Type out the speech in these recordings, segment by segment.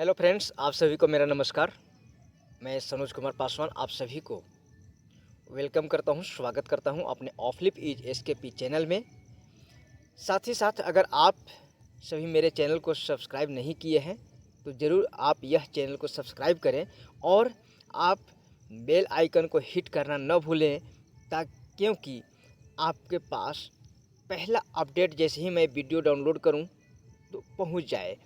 Hello friends, आप सभी को मेरा नमस्कार। मैं सनोज कुमार पासवान आप सभी को वेलकम करता हूं, स्वागत करता हूं अपने ऑफलिप इज एसकेपी चैनल में। साथ ही साथ अगर आप सभी मेरे चैनल को सब्सक्राइब नहीं किए हैं तो ज़रूर आप यह चैनल को सब्सक्राइब करें और आप बेल आइकन को हिट करना न भूलें, क्योंकि आपके पास पहला अपडेट जैसे ही मैं वीडियो डाउनलोड करूं तो पहुंच जाए।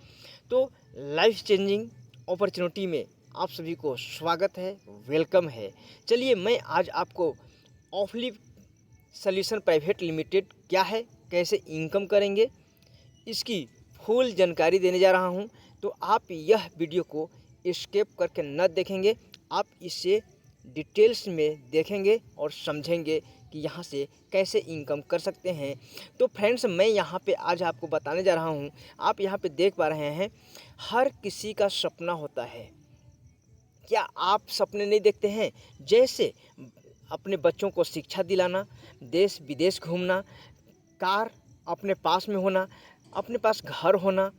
तो लाइफ चेंजिंग अपॉर्चुनिटी में आप सभी को स्वागत है, वेलकम है। चलिए मैं आज आपको ऑफलिप सॉल्यूशन प्राइवेट लिमिटेड क्या है, कैसे इनकम करेंगे, इसकी फुल जानकारी देने जा रहा हूं। तो आप यह वीडियो को स्किप करके न देखेंगे, आप इसे डिटेल्स में देखेंगे और समझेंगे कि यहाँ से कैसे इनकम कर सकते हैं। तो फ्रेंड्स, मैं यहाँ पे आज आपको बताने जा रहा हूँ। आप यहाँ पे देख पा रहे हैं, हर किसी का सपना होता है। क्या आप सपने नहीं देखते हैं? जैसे अपने बच्चों को शिक्षा दिलाना, देश विदेश घूमना, कार अपने पास में होना, अपने पास घर होना,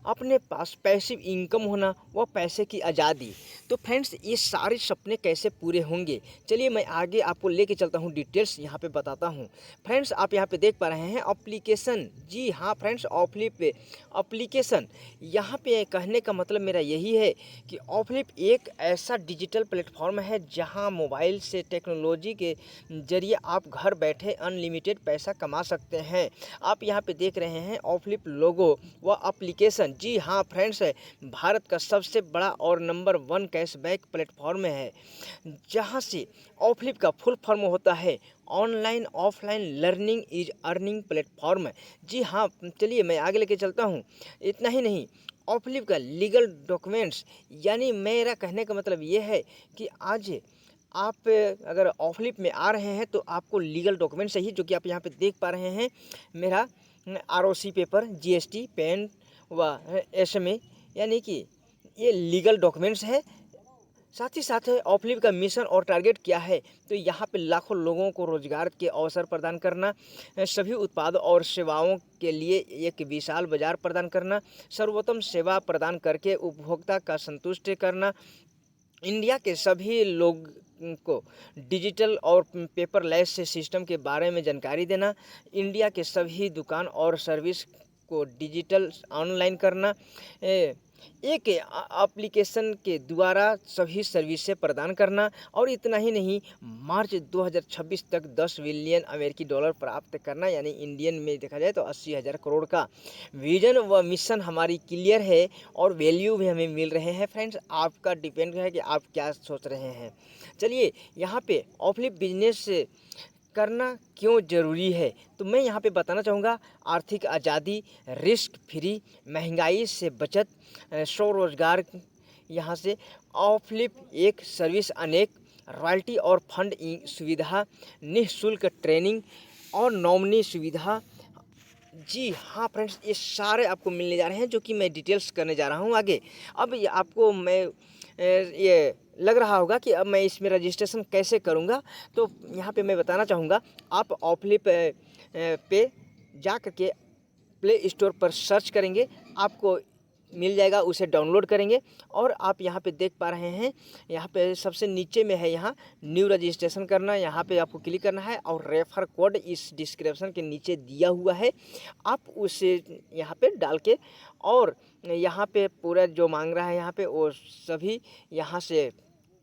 अपने पास पैसिव इनकम होना, वह पैसे की आज़ादी। तो फ्रेंड्स, ये सारे सपने कैसे पूरे होंगे, चलिए मैं आगे आपको लेके चलता हूँ, डिटेल्स यहाँ पे बताता हूँ। फ्रेंड्स, आप यहाँ पे देख पा रहे हैं एप्लीकेशन। जी हाँ फ्रेंड्स, ऑफलिप एप्लीकेशन। यहाँ पे कहने का मतलब मेरा यही है कि ऑफलिप एक ऐसा डिजिटल प्लेटफॉर्म है जहाँ मोबाइल से टेक्नोलॉजी के जरिए आप घर बैठे अनलिमिटेड पैसा कमा सकते हैं। आप यहाँ पे देख रहे हैं ऑफलिप लोगो व एप्लीकेशन। जी हाँ फ्रेंड्स, भारत का सबसे बड़ा और नंबर 1 कैशबैक प्लेटफॉर्म है, जहाँ से ऑफलिप का फुल फॉर्म होता है online offline learning is earning platform. जी हाँ, चलिए मैं आगे लेके चलता हूँ। इतना ही नहीं, ऑफलिप का लीगल डॉक्यूमेंट्स, यानी मेरा कहने का मतलब ये है कि आज आप अगर ऑफलिप में आ रहे हैं तो आपको लीगल डॉक्यूमेंट चाहिए, जो कि आप यहाँ पे देख पा रहे हैं। मेरा आरओसी पेपर, जीएसटी, पैन व एसएमए, यानी कि ये लीगल डॉक्यूमेंट्स है। साथ ही साथ ऑफलिप का मिशन और टारगेट क्या है, तो यहाँ पे लाखों लोगों को रोजगार के अवसर प्रदान करना, सभी उत्पाद और सेवाओं के लिए एक विशाल बाजार प्रदान करना, सर्वोत्तम सेवा प्रदान करके उपभोक्ता का संतुष्ट करना, इंडिया के सभी लोग को डिजिटल और पेपरलेस सिस्टम के बारे में जानकारी देना, इंडिया के सभी दुकान और सर्विस को डिजिटल ऑनलाइन करना, एक एप्लीकेशन के द्वारा सभी सर्विसें प्रदान करना। और इतना ही नहीं, मार्च 2026 तक 10 बिलियन अमेरिकी डॉलर प्राप्त करना, यानी इंडियन में देखा जाए तो 80,000 करोड़ का विजन व मिशन हमारी क्लियर है और वैल्यू भी हमें मिल रहे हैं। फ्रेंड्स, आपका डिपेंड है कि आप क्या सोच रहे हैं। चलिए, यहाँ पे ऑफलिप बिजनेस करना क्यों ज़रूरी है, तो मैं यहाँ पे बताना चाहूँगा। आर्थिक आज़ादी, रिस्क फ्री, महंगाई से बचत, स्वरोजगार। यहाँ से ऑफलिप एक सर्विस, अनेक रॉयल्टी और फंड सुविधा, निःशुल्क ट्रेनिंग और नॉमिनी सुविधा। जी हाँ फ्रेंड्स, ये सारे आपको मिलने जा रहे हैं, जो कि मैं डिटेल्स करने जा रहा हूँ आगे। अब ये आपको मैं ये लग रहा होगा कि अब मैं इसमें रजिस्ट्रेशन कैसे करूँगा, तो यहाँ पे मैं बताना चाहूँगा। आप ऑफलिप पे जा कर के प्ले स्टोर पर सर्च करेंगे, आपको मिल जाएगा, उसे डाउनलोड करेंगे और आप यहाँ पे देख पा रहे हैं, यहाँ पे सबसे नीचे में है यहाँ न्यू रजिस्ट्रेशन करना, यहाँ पे आपको क्लिक करना है और रेफर कोड इस डिस्क्रिप्शन के नीचे दिया हुआ है, आप उसे यहाँ पे डाल के और यहाँ पे पूरा जो मांग रहा है यहाँ पे वो सभी यहाँ से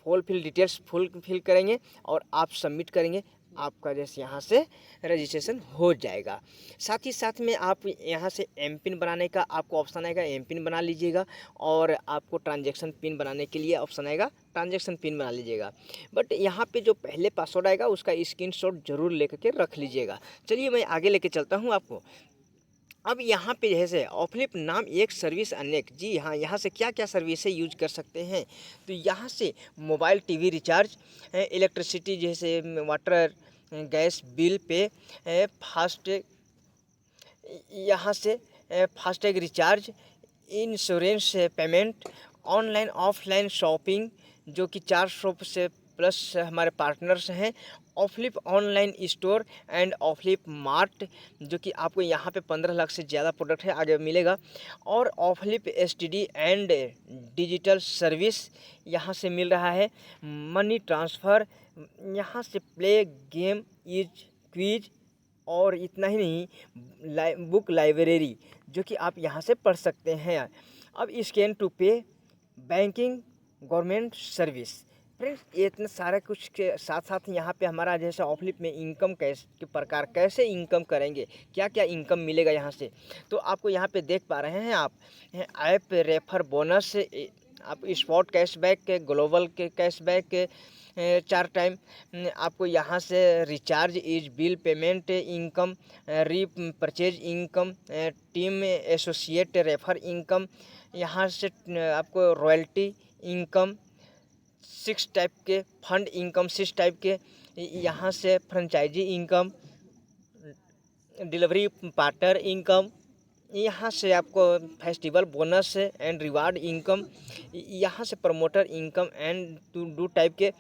फुल डिटेल्स फिल करेंगे और आप सबमिट करेंगे। आपका जैसे यहाँ से रजिस्ट्रेशन हो जाएगा। साथ ही साथ में आप यहाँ से एम पिन बनाने का आपको ऑप्शन आएगा, एम पिन बना लीजिएगा। और आपको ट्रांजैक्शन पिन बनाने के लिए ऑप्शन आएगा, ट्रांजैक्शन पिन बना लीजिएगा। बट यहाँ पे जो पहले पासवर्ड आएगा उसका स्क्रीनशॉट जरूर लेकर के रख लीजिएगा। चलिए मैं आगे लेके चलता हूँ आपको। अब यहाँ पे जैसे ऑफलिप नाम एक सर्विस अनेक। जी हाँ, यहाँ से क्या क्या सर्विसें यूज कर सकते हैं, तो यहाँ से मोबाइल टीवी रिचार्ज, इलेक्ट्रिसिटी जैसे water gas bill pay, FASTag, यहाँ से FASTag recharge, insurance payment, online offline shopping, जो कि 400 से प्लस हमारे पार्टनर्स हैं, ऑफलिप online store and Offlip mart, जो कि आपको यहाँ पे 15 लाख से ज़्यादा प्रोडक्ट है आगे मिलेगा। और ऑफलिप एसटीडी एंड डिजिटल सर्विस यहाँ से मिल रहा है। मनी ट्रांसफ़र यहाँ से, प्ले गेम इज क्विज, और इतना ही नहीं, बुक लाइब्रेरी जो कि आप यहाँ से पढ़ सकते हैं। अब स्कैन टू पे, बैंकिंग, गवर्नमेंट सर्विस। फ्रेंड्स, ये इतना सारा कुछ के साथ साथ यहाँ पे हमारा जैसे ऑफलिप में इनकम कैसे के प्रकार, कैसे इनकम करेंगे, क्या क्या इनकम मिलेगा यहाँ से, तो आपको यहाँ पे देख पा रहे हैं आप। ऐप रेफर बोनस, आप स्पॉट कैशबैक के, ग्लोबल के कैशबैक के 4 टाइम आपको यहाँ से, recharge is bill payment income, repurchase income, team associate refer income, यहाँ से आपको रॉयल्टी इनकम, 6 टाइप के फंड इनकम, 6 टाइप के यहाँ से, franchise income, delivery partner income, यहाँ से आपको festival bonus and reward income, यहाँ से promoter income and two type के,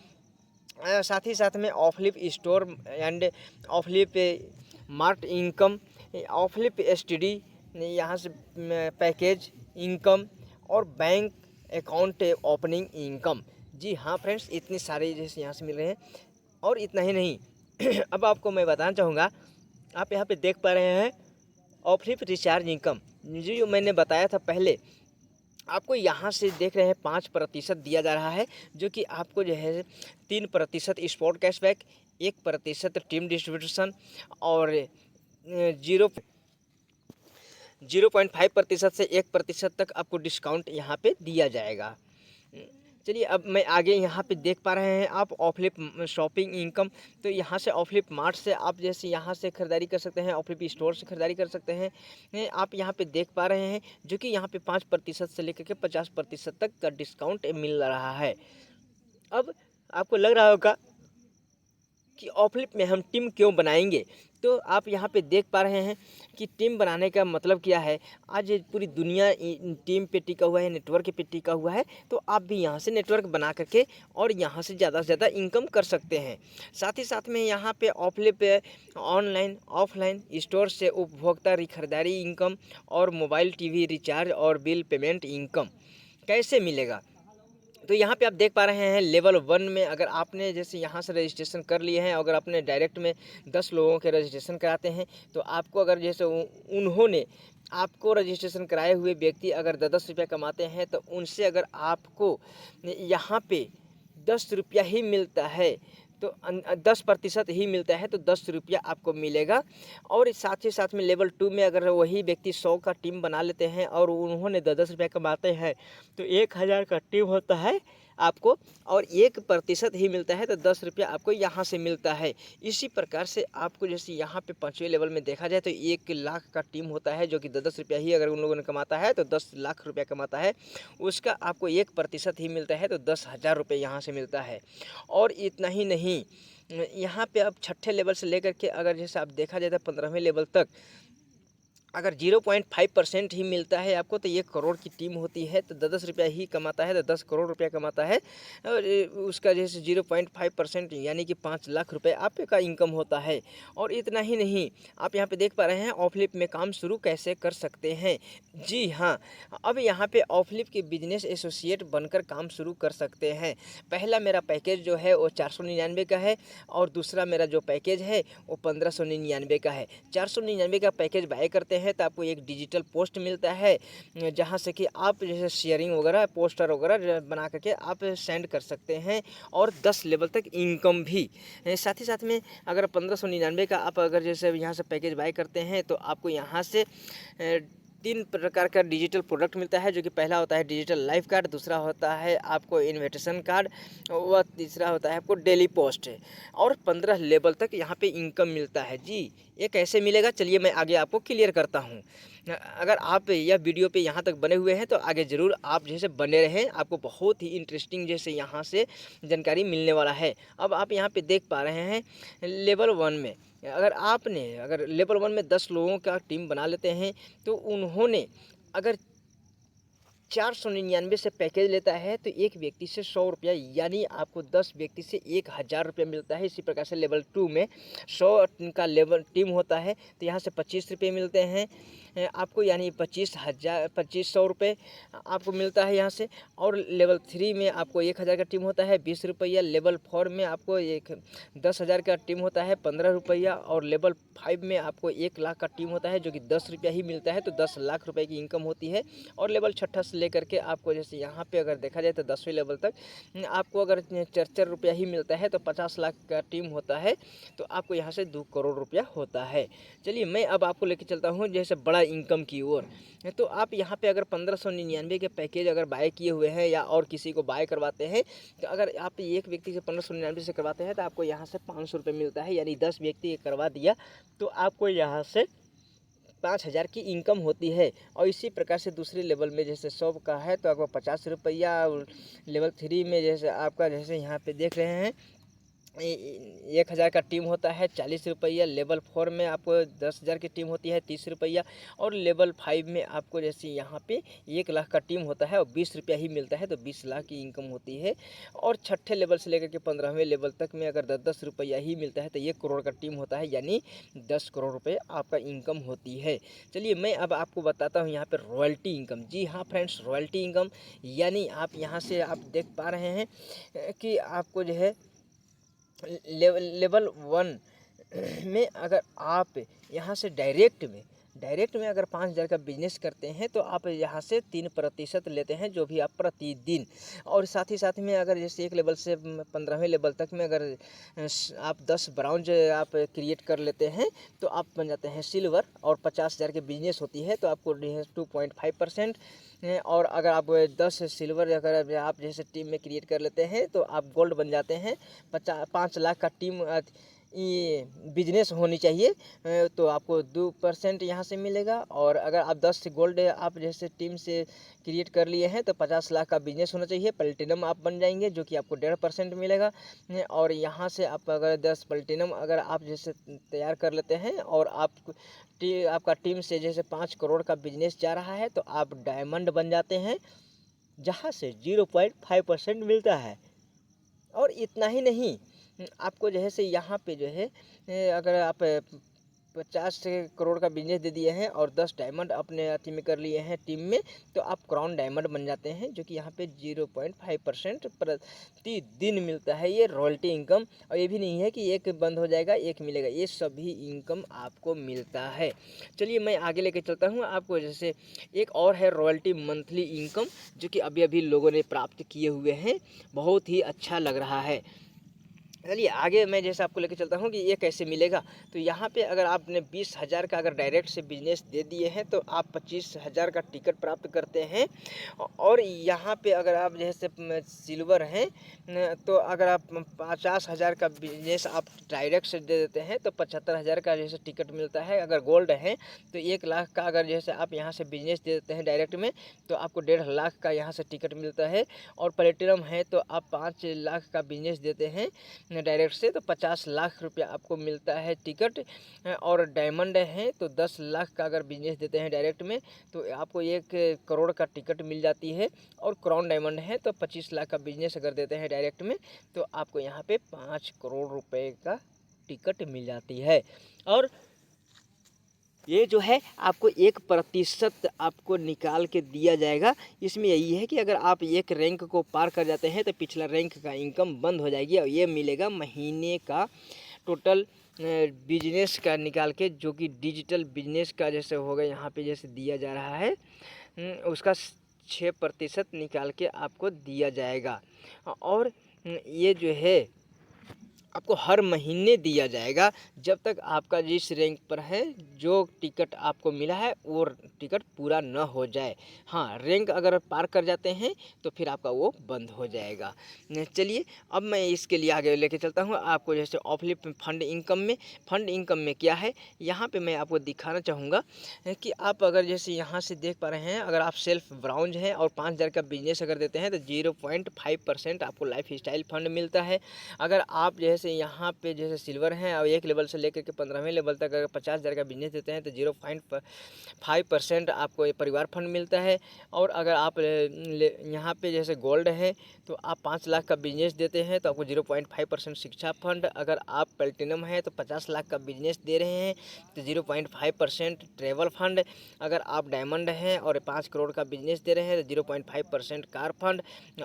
साथ ही साथ में Offlip store and Offlip mart income, Offlip STD यहाँ से पैकेज इनकम, और बैंक अकाउंट ओपनिंग इनकम। जी हाँ फ्रेंड्स, इतनी सारी जैसे यहाँ से मिल रहे हैं। और इतना ही नहीं अब आपको मैं बताना चाहूँगा, आप यहाँ पे देख पा रहे हैं ऑफलिप रिचार्ज इनकम, जो मैंने बताया था पहले, आपको यहाँ से देख रहे हैं 5% दिया जा रहा है, जो कि आपको जो है 3% स्पॉट कैशबैक, 1% टीम डिस्ट्रीब्यूशन, और 0.5% से 1% तक आपको डिस्काउंट यहाँ पे दिया जाएगा। चलिए अब मैं आगे यहाँ पे देख पा रहे हैं आप ऑफलिप शॉपिंग इनकम, तो यहाँ से ऑफलिप मार्ट से आप जैसे यहाँ से खरीदारी कर सकते हैं, ऑफलिप स्टोर से खरीदारी कर सकते हैं। आप यहाँ पे देख पा रहे हैं जो कि यहाँ पे 5% से लेकर के 50% तक का डिस्काउंट मिल रहा है। अब आपको लग रहा होगा कि ऑफलिप में हम टीम क्यों बनाएंगे, तो आप यहाँ पे देख पा रहे हैं कि टीम बनाने का मतलब क्या है। आज पूरी दुनिया टीम पे टिका हुआ है, नेटवर्क पे टिका हुआ है, तो आप भी यहाँ से नेटवर्क बना करके और यहाँ से ज़्यादा से ज़्यादा इनकम कर सकते हैं। साथ ही साथ में यहाँ पे ऑफलिप ऑनलाइन ऑफलाइन स्टोर से उपभोक्ता खरीदारी इनकम और मोबाइल टीवी रिचार्ज और बिल पेमेंट इनकम कैसे मिलेगा, तो यहाँ पे आप देख पा रहे हैं लेवल 1 में अगर आपने जैसे यहाँ से रजिस्ट्रेशन कर लिए हैं, अगर आपने डायरेक्ट में 10 लोगों के रजिस्ट्रेशन कराते हैं, तो आपको अगर जैसे उन्होंने आपको रजिस्ट्रेशन कराए हुए व्यक्ति अगर 10 रुपया कमाते हैं, तो उनसे अगर आपको यहाँ पे 10 रुपया ही मिलता है, तो 10% ही मिलता है, तो 10 रुपया आपको मिलेगा। और साथ ही साथ में लेवल 2 में अगर वही व्यक्ति 100 का टीम बना लेते हैं और उन्होंने 10 रुपया कमाते हैं, तो 1000 का टीम होता है आपको, और 1% ही मिलता है, तो 10 रुपया आपको यहाँ से मिलता है। इसी प्रकार से आपको जैसे यहाँ पे 5वें लेवल में देखा जाए तो 1 लाख का टीम होता है, जो कि 10 रुपया ही अगर उन लोगों ने कमाता है तो 10 लाख रुपया कमाता है, उसका आपको 1% ही मिलता है, तो 10,000 रुपये यहाँ से मिलता है। और इतना ही नहीं, यहाँ पे अब 6ठे लेवल से लेकर के अगर जैसे आप देखा जाए तो 15वें लेवल तक अगर 0.5% ही मिलता है आपको, तो 1 करोड़ की टीम होती है, तो 10 रुपया ही कमाता है, तो 10 करोड़ रुपया कमाता है। और उसका जैसे 0.5% यानी कि 5 लाख रुपए आपका इनकम होता है। और इतना ही नहीं, आप यहाँ पे देख पा रहे हैं ऑफलिप में काम शुरू कैसे कर सकते हैं। जी हाँ, अब यहाँ पे ऑफलिप के बिजनेस एसोसिएट बनकर काम शुरू कर सकते हैं। पहला मेरा पैकेज जो है वो 499 का है, और दूसरा मेरा जो पैकेज है वो 1599 का है। 499 का पैकेज बाय करते हैं तो आपको एक डिजिटल पोस्ट मिलता है, जहां से कि आप जैसे शेयरिंग वगैरह, पोस्टर वगैरह बना करके आप सेंड कर सकते हैं, और 10 लेवल तक इनकम भी। साथ ही साथ में अगर 1599 का आप अगर जैसे यहाँ से पैकेज बाय करते हैं, तो आपको यहाँ से 3 प्रकार का डिजिटल प्रोडक्ट मिलता है, जो कि पहला होता है डिजिटल लाइफ कार्ड, दूसरा होता है आपको इन्विटेशन कार्ड, व तीसरा होता है आपको डेली पोस्ट, और 15 लेवल तक यहाँ पे इनकम मिलता है। जी, ये कैसे मिलेगा, चलिए मैं आगे आपको क्लियर करता हूँ। अगर आप यह वीडियो पे यहाँ तक बने हुए हैं तो आगे ज़रूर आप जैसे बने रहें, आपको बहुत ही इंटरेस्टिंग जैसे यहाँ से जानकारी मिलने वाला है। अब आप यहाँ पे देख पा रहे हैं लेवल 1 में अगर लेवल 1 में 10 लोगों का टीम बना लेते हैं, तो उन्होंने अगर 499 से पैकेज लेता है तो एक व्यक्ति से 100 रुपया, यानी आपको 10 व्यक्ति से 1000 रुपया मिलता है। इसी प्रकार से लेवल 2 में 100 का लेवल टीम होता है तो यहाँ से 25 रुपये मिलते हैं आपको, यानी 2500 रुपये आपको मिलता है यहाँ से। और लेवल 3 में आपको 1000 का टीम होता है 20 रुपया। लेवल 4 में आपको 10,000 का टीम होता है 15 रुपया। और लेवल 5 में आपको 1 लाख का टीम होता है जो कि 10 रुपया ही मिलता है, तो 10 लाख रुपए की इनकम होती है। और लेवल 6 से लेकर के आपको जैसे यहाँ पे अगर देखा जाए तो 10वें लेवल तक आपको अगर 4 रुपया ही मिलता है तो 50 लाख का टीम होता है, तो आपको यहाँ से 2 करोड़ रुपया होता है। चलिए मैं अब आपको लेके चलता हूँ जैसे बड़ा इनकम की ओर। तो आप यहाँ पे अगर 1599 के पैकेज अगर बाय किए हुए हैं या और किसी को बाय करवाते हैं, तो अगर आप एक व्यक्ति से 1599 से करवाते हैं तो आपको यहाँ से 500 रुपये मिलता है, यानी 10 व्यक्ति करवा दिया तो आपको यहाँ से 5000 की इनकम होती है। और इसी प्रकार से दूसरे लेवल में जैसे 100 का है तो आपको 50 रुपया। लेवल 3 में जैसे आपका जैसे यहाँ पे देख रहे हैं 1000 का टीम होता है 40 रुपया। लेवल 4 में आपको 10,000 की टीम होती है 30 रुपया। और लेवल 5 में आपको जैसे यहाँ पे 1 लाख का टीम होता है और 20 रुपया ही मिलता है, तो 20 लाख की इनकम होती है। और छठे लेवल से लेकर के 15वें लेवल तक में अगर 10-10 रुपया ही मिलता है तो 1 करोड़ का टीम होता है, यानी 10 करोड़ रुपये आपका इनकम होती है। चलिए मैं अब आपको बताता हूँ यहाँ पर रॉयल्टी इनकम। जी हाँ फ्रेंड्स, रॉयल्टी इनकम यानी आप यहाँ से आप देख पा रहे हैं कि आपको जो है लेवल 1 में अगर आप यहाँ से डायरेक्ट में अगर 5000 का बिजनेस करते हैं तो आप यहाँ से 3% लेते हैं जो भी आप प्रतिदिन। और साथ ही साथ में अगर जैसे एक लेवल से 15वें लेवल तक में अगर आप 10 ब्राउन्ज आप क्रिएट कर लेते हैं तो आप बन जाते हैं सिल्वर। और 50,000 की बिजनेस होती है तो आपको 2.5%। और अगर आप 10 सिल्वर अगर आप जैसे टीम में क्रिएट कर लेते हैं तो आप गोल्ड बन जाते हैं। 5 लाख का टीम ये बिजनेस होनी चाहिए तो आपको 2% यहाँ से मिलेगा। और अगर आप 10 गोल्ड आप जैसे टीम से क्रिएट कर लिए हैं तो 50 लाख का बिजनेस होना चाहिए। प्लेटिनम आप बन जाएंगे जो कि आपको 1.5% मिलेगा। और यहाँ से आप अगर 10 प्लेटिनम अगर आप जैसे तैयार कर लेते हैं और आपका टीम से जैसे 5 करोड़ का बिजनेस जा रहा है तो आप डायमंड बन जाते हैं, जहाँ से 0.5% मिलता है। और इतना ही नहीं, आपको जो है से यहाँ पे जो है अगर आप 50 करोड़ का बिजनेस दे दिए हैं और 10 डायमंड अपने अति में कर लिए हैं टीम में, तो आप क्राउन डायमंड बन जाते हैं जो कि यहाँ पे 0.5% प्रतिदिन मिलता है ये रॉयल्टी इनकम। और ये भी नहीं है कि एक बंद हो जाएगा एक मिलेगा, ये सभी इनकम आपको मिलता है। चलिए मैं आगे लेके चलता हूँ आपको। जैसे एक और है रॉयल्टी मंथली इनकम जो कि अभी अभी लोगों ने प्राप्त किए हुए हैं, बहुत ही अच्छा लग रहा है। चलिए आगे मैं जैसे आपको लेकर चलता हूँ कि ये कैसे मिलेगा। तो यहाँ पे अगर आपने 20,000 का अगर डायरेक्ट से बिजनेस दे दिए हैं तो आप 25,000 का टिकट प्राप्त करते हैं। और यहाँ पे अगर आप जैसे सिल्वर हैं तो अगर आप 50,000 का बिजनेस आप डायरेक्ट से दे देते हैं तो 75,000 का जैसे टिकट मिलता है। अगर गोल्ड है तो 1 लाख का अगर जैसे आप यहाँ से बिजनेस दे देते हैं डायरेक्ट में तो आपको 1.5 लाख का यहाँ से टिकट मिलता है। और प्लेटिनम है तो आप 5 लाख का बिजनेस देते हैं डायरेक्ट से तो 50 लाख रुपया आपको मिलता है टिकट। और डायमंड है तो 10 लाख का अगर बिजनेस देते हैं डायरेक्ट में तो आपको 1 करोड़ का टिकट मिल जाती है। और क्राउन डायमंड है तो 25 लाख का बिजनेस अगर देते हैं डायरेक्ट में तो आपको यहाँ पे 5 करोड़ रुपए का टिकट मिल जाती है। और ये जो है आपको 1% आपको निकाल के दिया जाएगा। इसमें यही है कि अगर आप एक रैंक को पार कर जाते हैं तो पिछला रैंक का इनकम बंद हो जाएगी और ये मिलेगा महीने का टोटल बिजनेस का निकाल के, जो कि डिजिटल बिजनेस का जैसे होगा यहाँ पे जैसे दिया जा रहा है उसका 6% निकाल के आपको दिया जाएगा। और ये जो है आपको हर महीने दिया जाएगा जब तक आपका जिस रैंक पर है जो टिकट आपको मिला है वो टिकट पूरा न हो जाए। हाँ, रैंक अगर पार कर जाते हैं तो फिर आपका वो बंद हो जाएगा। चलिए अब मैं इसके लिए आगे लेके चलता हूँ आपको। जैसे ऑफलिप फंड इनकम में क्या है यहाँ पे मैं आपको दिखाना चाहूँगा कि आप अगर जैसे यहाँ से देख पा रहे हैं, अगर आप सेल्फ ब्राउन्ज हैं और 5,000 का बिजनेस अगर देते हैं तो 0.5% आपको लाइफ स्टाइल फंड मिलता है। अगर आप जैसे जैसे यहाँ पे जैसे सिल्वर हैं और 1 लेवल से लेकर के 15वें लेवल तक अगर 50,000 का बिजनेस देते हैं तो 0.5% आपको ये परिवार फंड मिलता है। और अगर आप यहाँ पे जैसे गोल्ड है तो आप 5 लाख का बिजनेस देते हैं तो आपको 0.5% शिक्षा फंड। अगर आप प्लेटिनम है तो 50 लाख का बिजनेस दे रहे हैं तो 0.5% ट्रेवल फंड। अगर आप डायमंड हैं और 5 करोड़ का बिजनेस दे रहे हैं तो 0.5% कार फंड।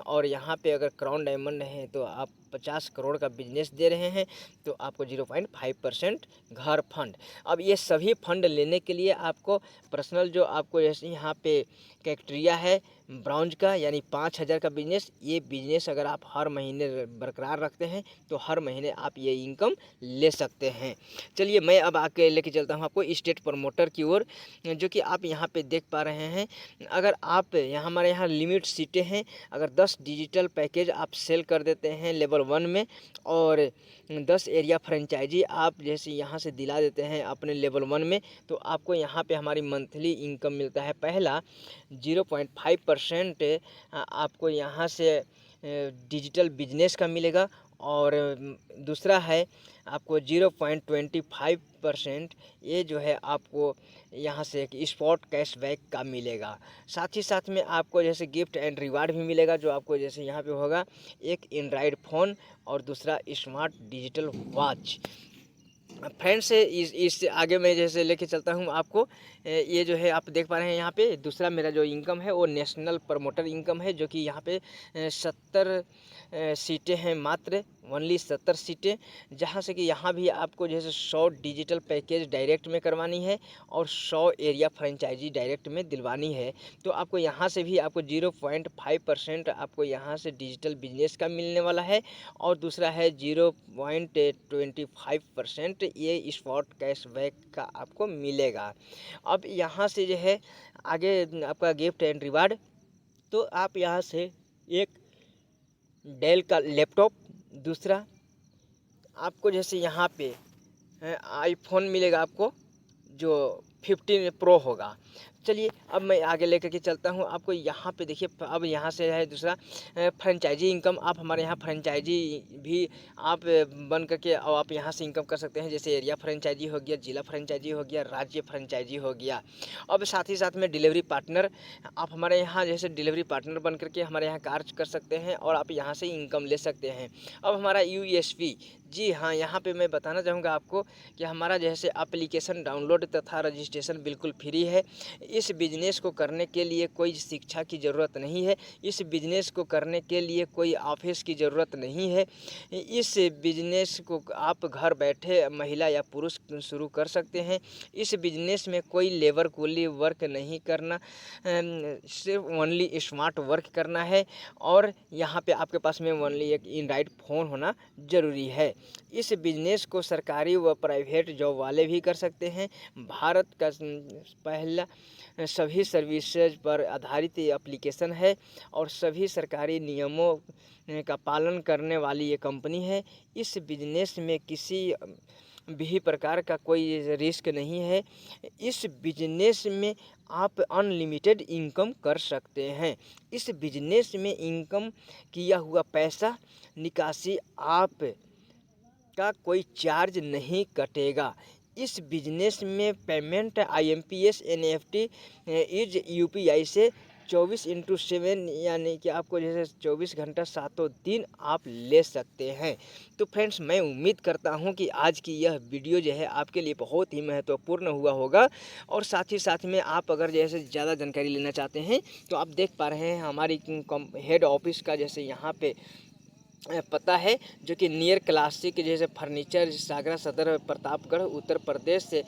और यहाँ पे अगर क्राउन डायमंड है तो आप 50 करोड़ का बिजनेस दे रहे हैं तो आपको 0.5% घर फंड। अब ये सभी फंड लेने के लिए आपको पर्सनल जो आपको जैसे यहाँ पे क्राइटेरिया है ब्राउन्ज का, यानी 5,000 का बिजनेस, ये बिजनेस अगर आप हर महीने बरकरार रखते हैं तो हर महीने आप ये इनकम ले सकते हैं। चलिए मैं अब आके लेके चलता हूँ आपको स्टेट प्रमोटर की ओर, जो कि आप यहाँ पे देख पा रहे हैं। अगर आप यहाँ हमारे यहाँ लिमिट सीटें हैं, अगर 10 डिजिटल पैकेज आप सेल कर देते हैं लेवल 1 में और 10 एरिया फ्रेंचाइजी आप जैसे यहाँ से दिला देते हैं अपने लेवल 1 में, तो आपको यहाँ पे हमारी मंथली इनकम मिलता है। पहला 0.5% आपको यहाँ से डिजिटल बिजनेस का मिलेगा और दूसरा है आपको 0.25% ये जो है आपको यहाँ से एक स्पॉट कैशबैक का मिलेगा। साथ ही साथ में आपको जैसे गिफ्ट एंड रिवार्ड भी मिलेगा, जो आपको जैसे यहाँ पे होगा एक एंड्रॉयड फ़ोन और दूसरा स्मार्ट डिजिटल वॉच। फ्रेंड्स इस आगे मैं जैसे लेके चलता हूँ आपको, ये जो है आप देख पा रहे हैं यहाँ पे दूसरा मेरा जो इनकम है वो नेशनल प्रमोटर इनकम है, जो कि यहाँ पे 70 सीटें हैं, मात्र ओनली 70 सीटें, जहाँ से कि यहाँ भी आपको जैसे 100 डिजिटल पैकेज डायरेक्ट में करवानी है और 100 एरिया फ्रेंचाइजी डायरेक्ट में दिलवानी है। तो आपको यहाँ से भी आपको 0.5% आपको यहाँ से डिजिटल बिजनेस का मिलने वाला है और दूसरा है 0.25% ये स्पॉट कैशबैक का आपको मिलेगा। अब यहाँ से जो है आगे आपका गिफ्ट एंड रिवार्ड, तो आप यहाँ से एक डेल का लैपटॉप, दूसरा आपको जैसे यहाँ पे आईफोन मिलेगा आपको जो 15 प्रो होगा। चलिए अब मैं आगे लेकर के चलता हूँ आपको, यहाँ पे देखिए अब यहाँ से है दूसरा फ्रेंचाइजी इनकम। आप हमारे यहाँ फ्रेंचाइजी भी आप बन करके और आप यहाँ से इनकम कर सकते हैं, जैसे एरिया फ्रेंचाइजी हो गया, जिला फ्रेंचाइजी हो गया, राज्य फ्रेंचाइजी हो गया। अब साथ ही साथ में डिलीवरी पार्टनर, आप हमारे यहाँ जैसे डिलीवरी पार्टनर बन करके हमारे यहाँ कार्य कर सकते हैं और आप यहाँ से इनकम ले सकते हैं। अब हमारा यूएसपी, जी हाँ, यहाँ पे मैं बताना चाहूँगा आपको कि हमारा जैसे एप्लीकेशन डाउनलोड तथा रजिस्ट्रेशन बिल्कुल फ्री है। इस बिज़नेस को करने के लिए कोई शिक्षा की ज़रूरत नहीं है, इस बिज़नेस को करने के लिए कोई ऑफिस की ज़रूरत नहीं है। इस बिज़नेस को आप घर बैठे महिला या पुरुष शुरू कर सकते हैं। इस बिज़नेस में कोई लेबर कूली वर्क नहीं करना, सिर्फ ओनली स्मार्ट वर्क करना है और यहाँ पे आपके पास में ओनली एक एंड्रॉयड फ़ोन होना ज़रूरी है। इस बिज़नेस को सरकारी व प्राइवेट जॉब वाले भी कर सकते हैं। भारत का पहला सभी सर्विसेज पर आधारित ये एप्लीकेशन है और सभी सरकारी नियमों का पालन करने वाली ये कंपनी है। इस बिज़नेस में किसी भी प्रकार का कोई रिस्क नहीं है। इस बिजनेस में आप अनलिमिटेड इनकम कर सकते हैं। इस बिजनेस में इनकम किया हुआ पैसा निकासी आप का कोई चार्ज नहीं कटेगा। इस बिजनेस में payment IMPS NEFT is UPI से 24/7 यानी कि आपको जैसे 24 घंटा 7 दिन आप ले सकते हैं। तो फ्रेंड्स, मैं उम्मीद करता हूं कि आज की यह वीडियो जो है आपके लिए बहुत ही महत्वपूर्ण हुआ होगा और साथ ही साथ में आप अगर जैसे ज़्यादा जानकारी लेना चाहते हैं तो आप देख पा रहे हैं हमारी हेड ऑफिस का जैसे यहाँ पे पता है, जो कि नियर क्लासिक जैसे फर्नीचर, सागरा सदर, प्रतापगढ़, उत्तर प्रदेश से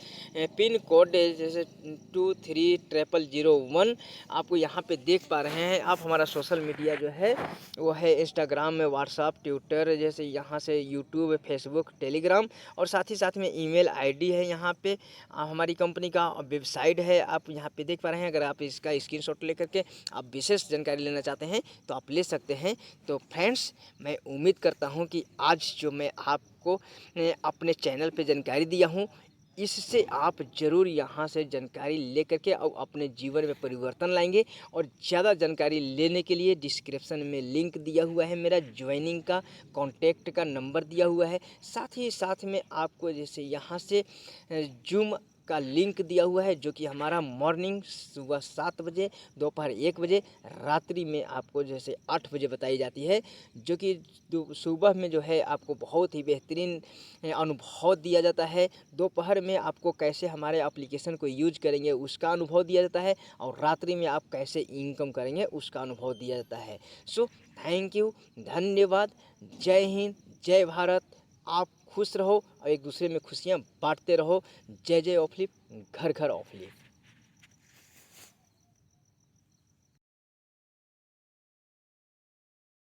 पिन कोड जैसे 230001 आपको यहाँ पे देख पा रहे हैं। आप हमारा सोशल मीडिया जो है वो है इंस्टाग्राम में, व्हाट्सअप, ट्विटर, जैसे यहाँ से यूट्यूब, फेसबुक, टेलीग्राम और साथ ही साथ में ईमेल ID है। यहाँ पे हमारी कंपनी का वेबसाइट है, आप यहाँ पे देख पा रहे हैं। अगर आप इसका स्क्रीनशॉट लेकर के आप विशेष जानकारी लेना चाहते हैं तो आप ले सकते हैं। तो फ्रेंड्स, मैं उम्मीद करता हूं कि आज जो मैं आपको अपने चैनल पे जानकारी दिया हूं इससे आप ज़रूर यहाँ से जानकारी लेकर के और अपने जीवन में परिवर्तन लाएंगे। और ज़्यादा जानकारी लेने के लिए डिस्क्रिप्शन में लिंक दिया हुआ है, मेरा ज्वाइनिंग का कॉन्टैक्ट का नंबर दिया हुआ है। साथ ही साथ में आपको जैसे यहाँ से जूम का लिंक दिया हुआ है, जो कि हमारा मॉर्निंग सुबह 7 बजे, दोपहर 1 बजे, रात्रि में आपको जैसे 8 बजे बताई जाती है, जो कि सुबह में जो है आपको बहुत ही बेहतरीन अनुभव दिया जाता है। दोपहर में आपको कैसे हमारे एप्लीकेशन को यूज करेंगे उसका अनुभव दिया जाता है, और रात्रि में आप कैसे इनकम करेंगे उसका अनुभव दिया जाता है। सो थैंक यू, धन्यवाद, जय हिंद, जय भारत। आप खुश रहो और एक दूसरे में खुशियाँ बांटते रहो। जय जय ऑफलिप, घर घर ऑफलिप।